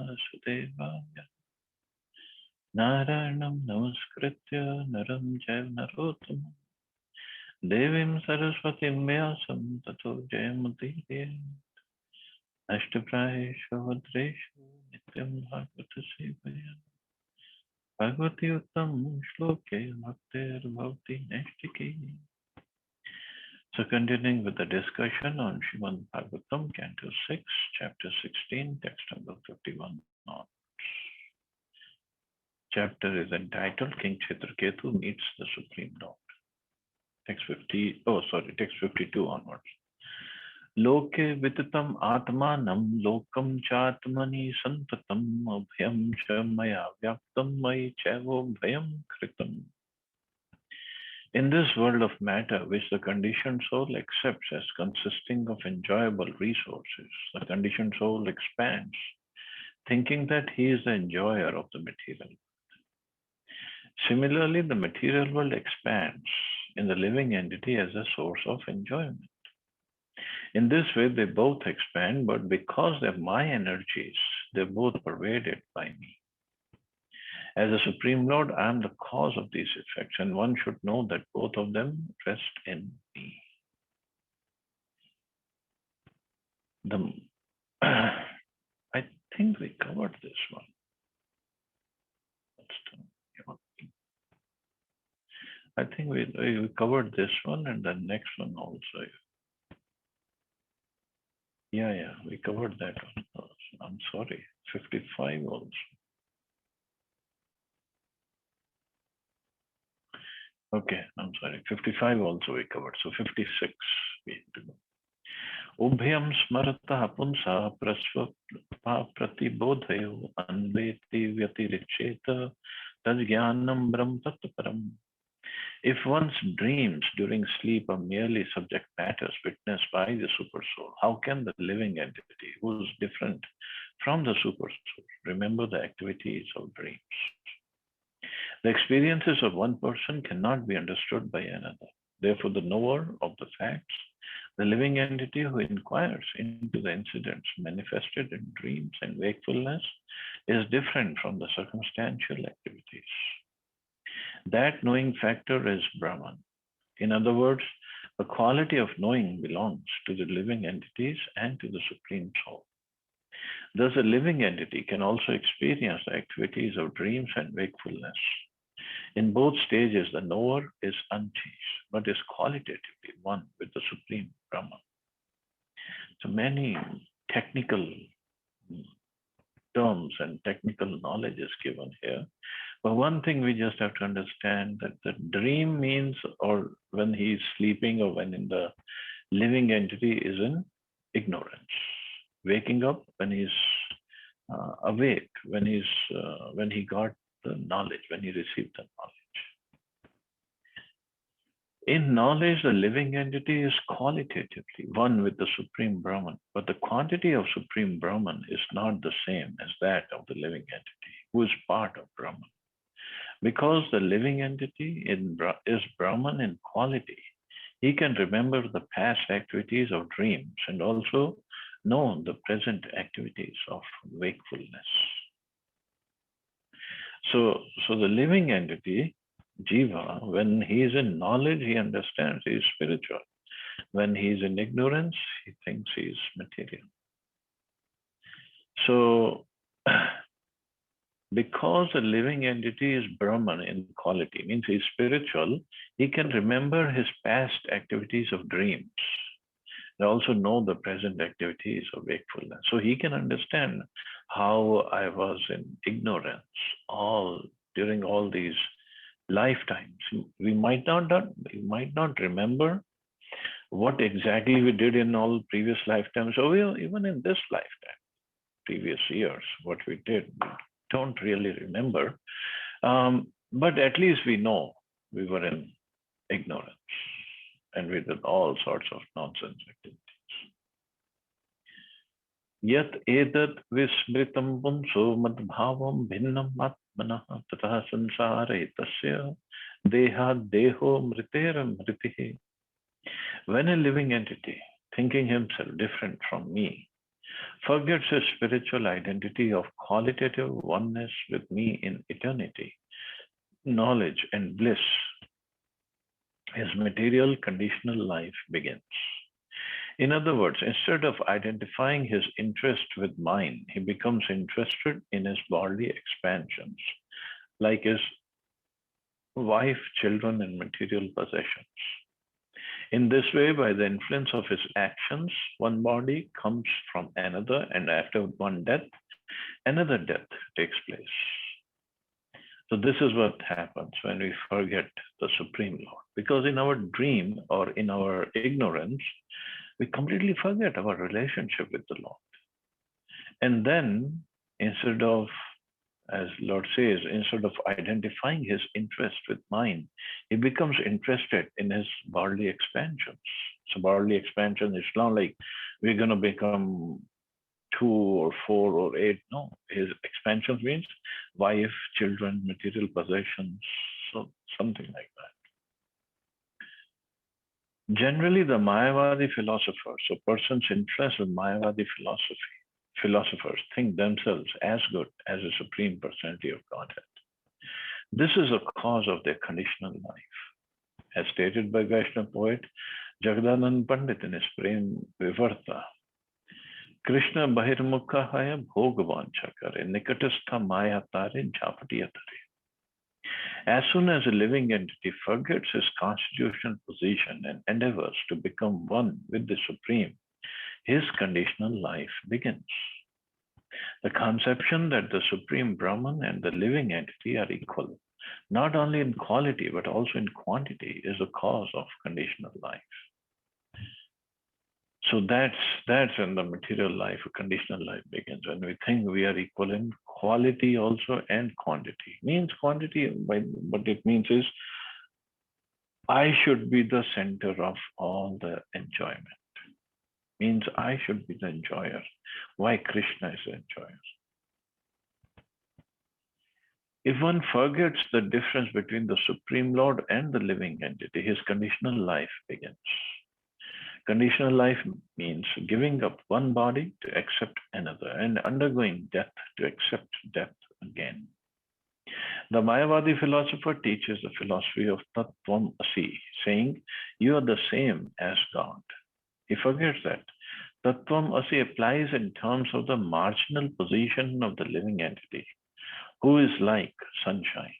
Vasudevaya. Narayanam Namaskritya Naram Jaiv Narottam Devim Saraswatim Vyasam Tato Jayamudire Ashtaprayeshu Vadreshu Nityam Bhagavata Sevaya Bhagavati Uttam Shloke Bhaktir Bhavati Neshtiki. So continuing with the discussion on Srimad Bhagavatam, Canto 6, Chapter 16, text number 51 on. Chapter is entitled King Chitraketu Meets the Supreme Lord. Text 52 onwards. Loke vitatam atmanam lokam chatmani santatam abhyam cha maya vyaktam mai chavo bhyam kritam. In this world of matter, which the conditioned soul accepts as consisting of enjoyable resources, the conditioned soul expands, thinking that he is the enjoyer of the material. Similarly, the material world expands in the living entity as a source of enjoyment. In this way, they both expand, but because they're my energies, they're both pervaded by me. As a Supreme Lord, I am the cause of these effects, and one should know that both of them rest in me. I think we covered this one. I think we covered this one and the next one also. Yeah, we covered that one. I'm sorry, 55 also. Okay, I'm sorry, 55 also we covered. So 56 we have to go. Ubhyam smarata punsa prasva pratibodhayo anveti vyatiricheta tajnanam brahm tattaparam. If one's dreams during sleep are merely subject matters witnessed by the supersoul, how can the living entity, who is different from the supersoul, remember the activities of dreams? The experiences of one person cannot be understood by another. Therefore, the knower of the facts, the living entity who inquires into the incidents manifested in dreams and wakefulness, is different from the circumstantial activities. That knowing factor is Brahman. In other words, the quality of knowing belongs to the living entities and to the Supreme Soul. Thus, a living entity can also experience the activities of dreams and wakefulness. In both stages, the knower is unchanged, but is qualitatively one with the Supreme Brahman. So many technical terms and technical knowledge is given here. But one thing we just have to understand that the dream means, or when he's sleeping or when in the living entity is in ignorance. Waking up when he's awake, when he got the knowledge, when he received the knowledge. In knowledge, the living entity is qualitatively one with the Supreme Brahman, but the quantity of Supreme Brahman is not the same as that of the living entity, who is part of Brahman. Because the living entity is Brahman in quality, he can remember the past activities of dreams and also know the present activities of wakefulness. So the living entity, Jiva, when he is in knowledge, he understands he is spiritual. When he is in ignorance, he thinks he is material. So, because the living entity is Brahman in quality, means he is spiritual, he can remember his past activities of dreams. They also know the present activities of wakefulness. So he can understand how I was in ignorance during all these lifetimes. We might not remember what exactly we did in all previous lifetimes, or even in this lifetime, previous years, what we did, we don't really remember. But at least we know we were in ignorance and we did all sorts of nonsense activities. Yat edat vismritam punso madbhavam bhinnam atmanah tatah sansare tasya deha deho mriteram mritihi. When a living entity, thinking himself different from me, forgets his spiritual identity of qualitative oneness with me in eternity, knowledge, and bliss, his material conditional life begins. In other words, instead of identifying his interest with mine, he becomes interested in his bodily expansions, like his wife, children, and material possessions. In this way, by the influence of his actions, one body comes from another, and after one death, another death takes place. So this is what happens when we forget the Supreme Lord. Because in our dream or in our ignorance, we completely forget our relationship with the Lord. And then instead of, as Lord says, instead of identifying his interest with mine, he becomes interested in his bodily expansions. So bodily expansion is not like we're going to become 2 or 4 or 8. No, his expansion means wife, children, material possessions, so something like that. Generally, the Mayavadi philosophers, so persons influenced with Mayavadi philosophers think themselves as good as the Supreme Personality of Godhead. This is a cause of their conditional life. As stated by Vaishnava poet Jagadanand Pandit in his Prem Vivarta, Krishna Bahirmukha Haya Bhogvancha Kare Nikatastha Maya Tare Japatiyatare. As soon as a living entity forgets his constitutional position and endeavors to become one with the Supreme, his conditional life begins. The conception that the Supreme Brahman and the living entity are equal, not only in quality but also in quantity, is the cause of conditional life. So that's when the material life, conditional life begins. When we think we are equal in quality also and quantity. Means quantity, by what it means is I should be the center of all the enjoyment. Means I should be the enjoyer. Why Krishna is the enjoyer? If one forgets the difference between the Supreme Lord and the living entity, his conditional life begins. Conditional life means giving up one body to accept another and undergoing death to accept death again. The Mayavadi philosopher teaches the philosophy of Tattvam Asi, saying, you are the same as God. He forgets that Tattvam Asi applies in terms of the marginal position of the living entity, who is like sunshine.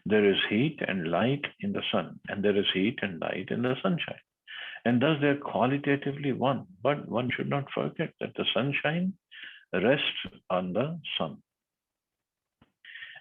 There is heat and light in the sun, and there is heat and light in the sunshine. And thus they are qualitatively one. But one should not forget that the sunshine rests on the sun.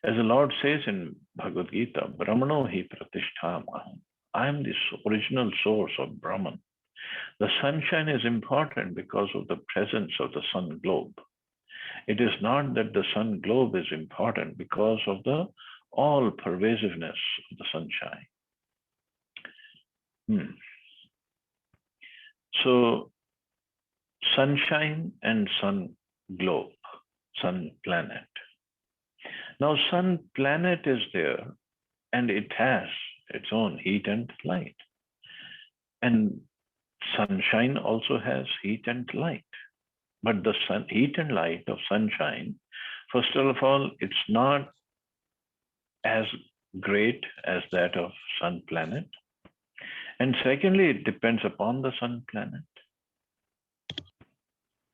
As the Lord says in Bhagavad Gita, Brahmano hi pratistham aham. I am the original source of Brahman. The sunshine is important because of the presence of the sun globe. It is not that the sun globe is important because of the all pervasiveness of the sunshine. So sunshine and sun globe, sun planet. Now sun planet is there and it has its own heat and light. And sunshine also has heat and light. But the sun, heat and light of sunshine, first of all, it's not as great as that of sun planet. And secondly, it depends upon the sun planet.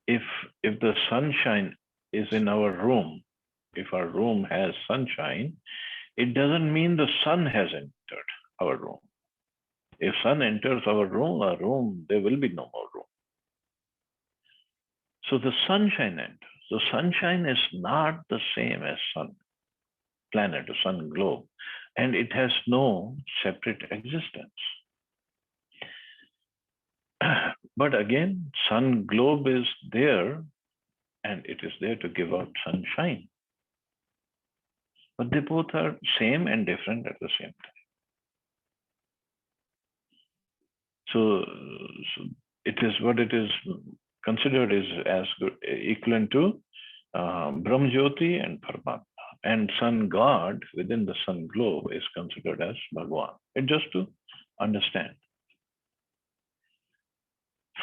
If the sunshine is in our room, if our room has sunshine, it doesn't mean the sun has entered our room. If sun enters our room, there will be no more room. So the sunshine enters. The sunshine is not the same as sun planet or sun globe, and it has no separate existence. But again, sun globe is there and it is there to give out sunshine. But they both are same and different at the same time. So it is what it is considered is as equivalent to Brahmajyoti and Paramatma. And sun god within the sun globe is considered as Bhagwan. And just to understand.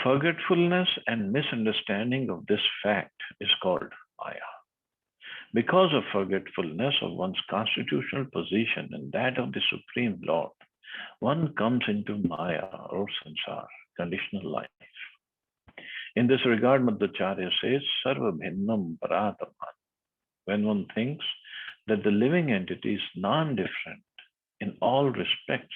Forgetfulness and misunderstanding of this fact is called Maya. Because of forgetfulness of one's constitutional position and that of the Supreme Lord, one comes into Maya or Sansar, conditional life. In this regard, Madhacharya says, Sarva Bhinnam Parataman. When one thinks that the living entity is non-different in all respects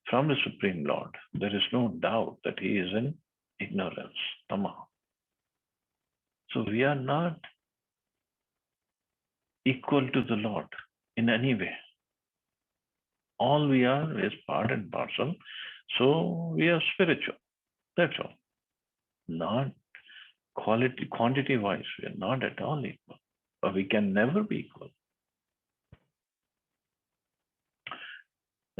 from the Supreme Lord, there is no doubt that he is in ignorance, tama. So we are not equal to the Lord in any way. All we are is part and parcel. So we are spiritual. That's all. Not quantity wise, we are not at all equal. But we can never be equal.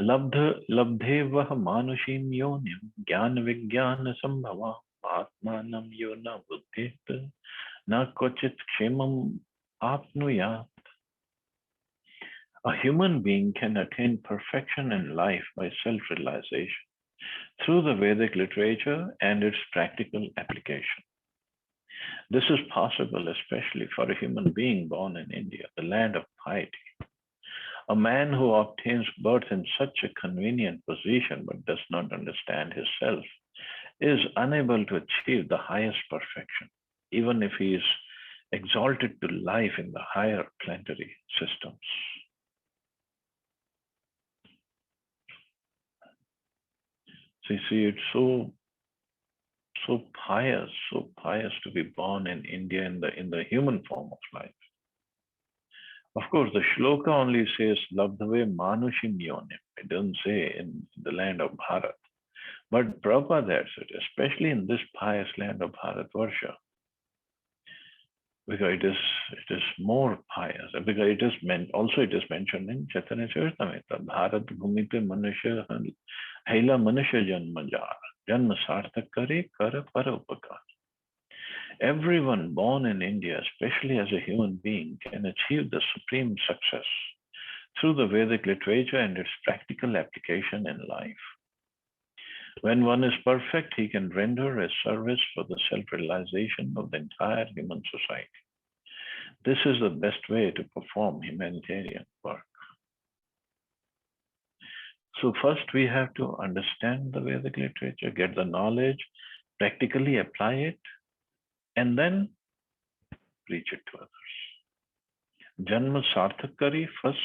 लब्धे वह मानुषीं योनिं ज्ञान विज्ञान संभवा आत्मानं यो न बुद्धेत न क्वचित् क्षेमं आपनुयात्. A human being can attain perfection in life by self-realization through the Vedic literature and its practical application. This is possible especially for a human being born in India, the land of piety. A man who obtains birth in such a convenient position but does not understand his self is unable to achieve the highest perfection, even if he is exalted to life in the higher planetary systems. So you see, it's so pious to be born in India in the human form of life. Of course, the shloka only says Labdhave Manushim Yonim. It doesn't say in the land of Bharat. But Prabhupada adds it, especially in this pious land of Bharatvarsha, because it is more pious. Because it is mentioned in Chaitanya Charitamrita. Bharat Bhumite Manusha Haila Manusha Janma Jar. Janma Sarthak Kare Kara Parupakar. Everyone born in India, especially as a human being, can achieve the supreme success through the Vedic literature and its practical application in life. When one is perfect, he can render a service for the self-realization of the entire human society. This is the best way to perform humanitarian work. So first we have to understand the Vedic literature, get the knowledge, practically apply it, and then preach it to others. Janma Sarthak Kari first,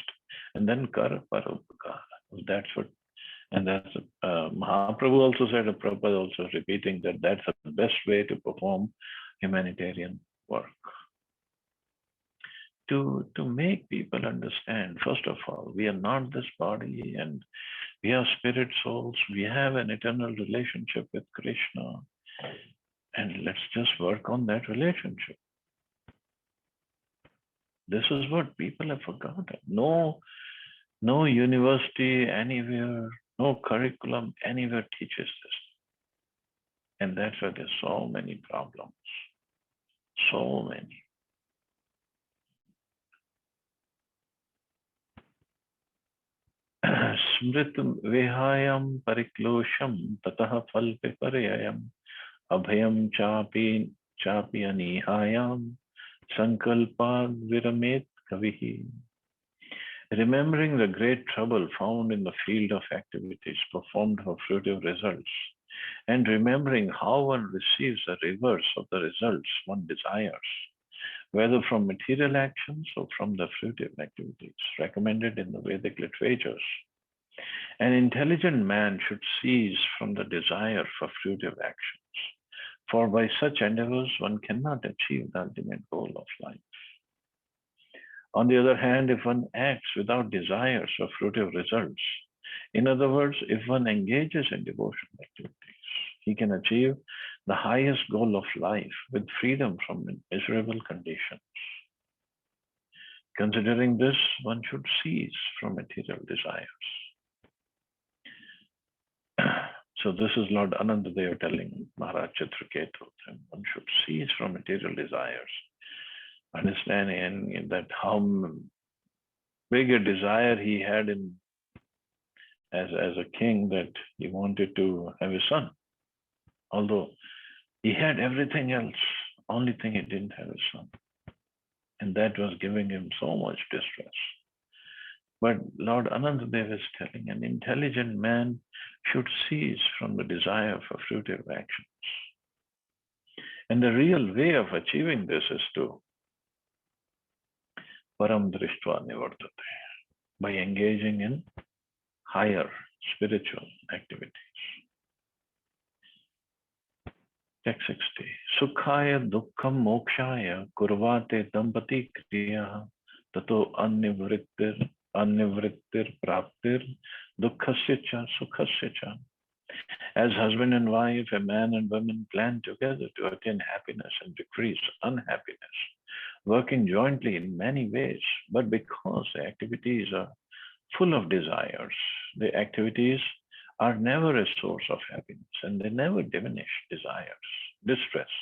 and then Kar Parupakar. That's what, and that's Mahaprabhu also said, Prabhupada also repeating that that's the best way to perform humanitarian work. To make people understand, first of all, we are not this body and we are spirit souls. We have an eternal relationship with Krishna. And let's just work on that relationship. This is what people have forgotten. No university anywhere, no curriculum anywhere teaches this. And that's why there's so many problems. So many. Smritum vihayam pariklosham tatah falpe parayam abhayam chapi anihayam sankalpad viramet kavihi. Remembering the great trouble found in the field of activities performed for fruitive results, and remembering how one receives the reverse of the results one desires, whether from material actions or from the fruitive activities recommended in the Vedic literatures. An intelligent man should cease from the desire for fruitive actions, for by such endeavors one cannot achieve the ultimate goal of life. On the other hand, if one acts without desires or fruitive results, in other words, if one engages in devotional activities, he can achieve the highest goal of life with freedom from miserable conditions. Considering this, one should cease from material desires. So this is Lord Anandadeva telling Maharaj Chitraketu, one should cease from material desires. Understanding that how big a desire he had as a king, that he wanted to have a son. Although He had everything else. Only thing he didn't have his son. And that was giving him so much distress. But Lord Anantadev is telling an intelligent man should cease from the desire for fruitive actions. And the real way of achieving this is to param drishtva nivartate, by engaging in higher spiritual activities. Text 60. Sukhaya dukkham mokshaya kurvate dampati kriya tato annivrittir praptir dukkhasya cha sukhasya cha. As husband and wife, a man and woman plan together to attain happiness and decrease unhappiness, working jointly in many ways, but because the activities are full of desires, the activities are never a source of happiness and they never diminish distress.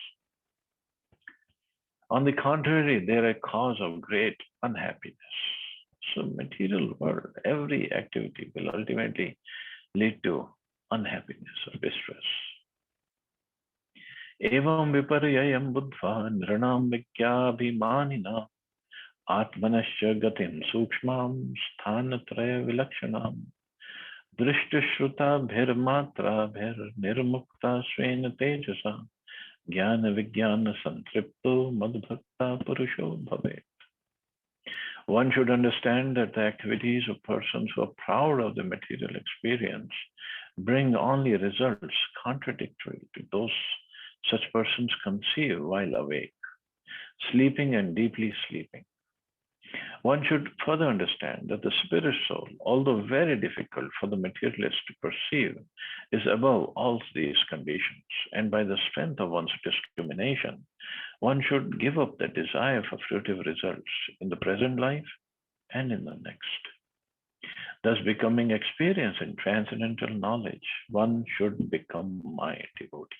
On the contrary, they are a cause of great unhappiness. So material world, every activity will ultimately lead to unhappiness or distress. Evam viparyayam buddha nranam vikyabhimanina atmanasya gatim sukshmam sthanatraya vilakshanam drishtashrutta bhirmatra bhir nirmukta svena tejasa jnana vijnana santripto madbhakta purusho bhavet. One should understand that the activities of persons who are proud of the material experience bring only results contradictory to those such persons conceive while awake, sleeping and deeply sleeping. One should further understand that the spirit soul, although very difficult for the materialist to perceive, is above all these conditions, and by the strength of one's discrimination, one should give up the desire for fruitive results in the present life and in the next. Thus, becoming experienced in transcendental knowledge, one should become my devotee.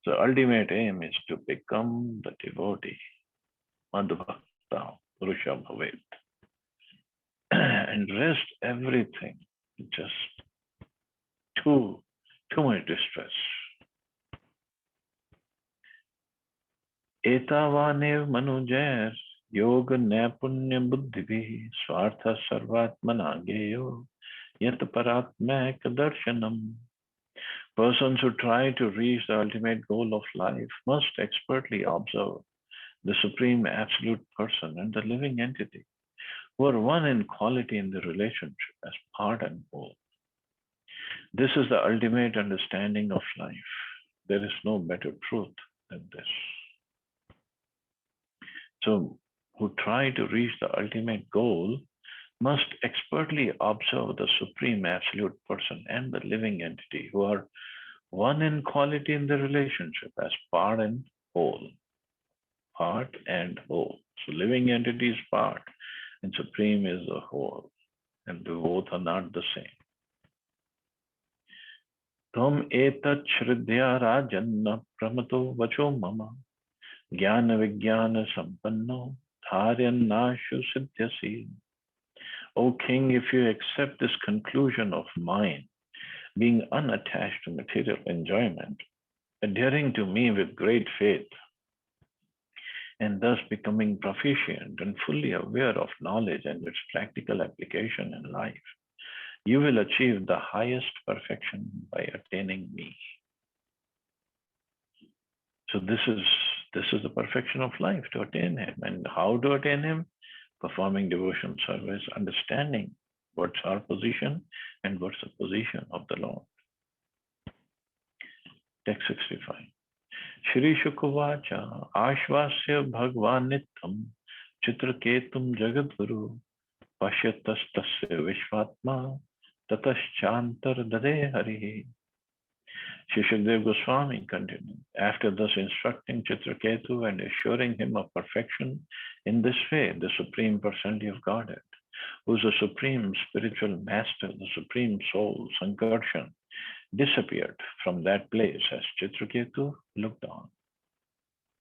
The ultimate aim is to become the devotee, Madhbhakta Purusha Bhavet, and rest everything, just too much distress. Etavanev manujer yoga napunya buddhivi swartha sarvatmana geyo yat paratma darshanam. Persons who try to reach the ultimate goal of life must expertly observe the Supreme Absolute Person and the living entity, who are one in quality in the relationship as part and whole. This is the ultimate understanding of life. There is no better truth than this. So, who try to reach the ultimate goal must expertly observe the Supreme Absolute Person and the living entity, who are one in quality in the relationship as part and whole. Part and whole. So living entity is part and Supreme is the whole. And both are not the same. Tom etat shridya rajanna pramato vacho mama jnana vijnana sampanno dharyannashu siddhyasi. O king, if you accept this conclusion of mine, being unattached to material enjoyment, adhering to me with great faith, and thus becoming proficient and fully aware of knowledge and its practical application in life, you will achieve the highest perfection by attaining me. So this is the perfection of life, to attain him. And how to attain him? Performing devotion service, understanding what's our position and what's the position of the Lord. Text 65. Shri Shukavacha Ashvasya Bhagwan Nittam Chitraketum Jagadguru Pashyatastasya Vishvatma Tataschantar Dade Harihi. Shri Shukdev Goswami continued, after thus instructing Chitraketu and assuring him of perfection in this way, the Supreme Personality of Godhead, who is the Supreme Spiritual Master, the Supreme Soul, Sankarshan, disappeared from that place as Chitraketu looked on.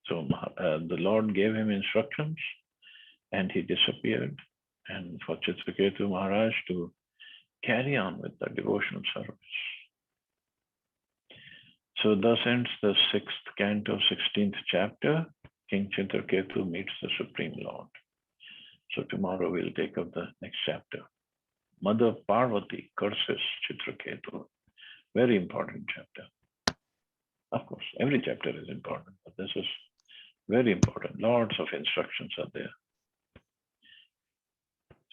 So the Lord gave him instructions and he disappeared, and for Chitraketu Maharaj to carry on with the devotional service. So thus ends the 6th canto, 16th chapter. King Chitraketu meets the Supreme Lord. So tomorrow we'll take up the next chapter. Mother Parvati curses Chitraketu. Very important chapter. Of course, every chapter is important, but this is very important. Lots of instructions are there.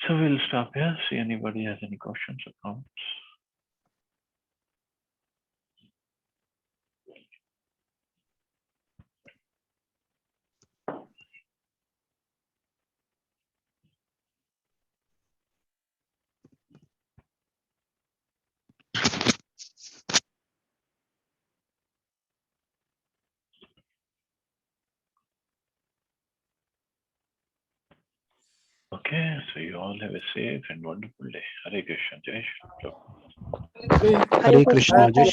So we'll stop here. See anybody has any questions or comments. Okay, so you all have a safe and wonderful day. Hare Krishna, Jai Shri Krishna. Hare Krishna, Jai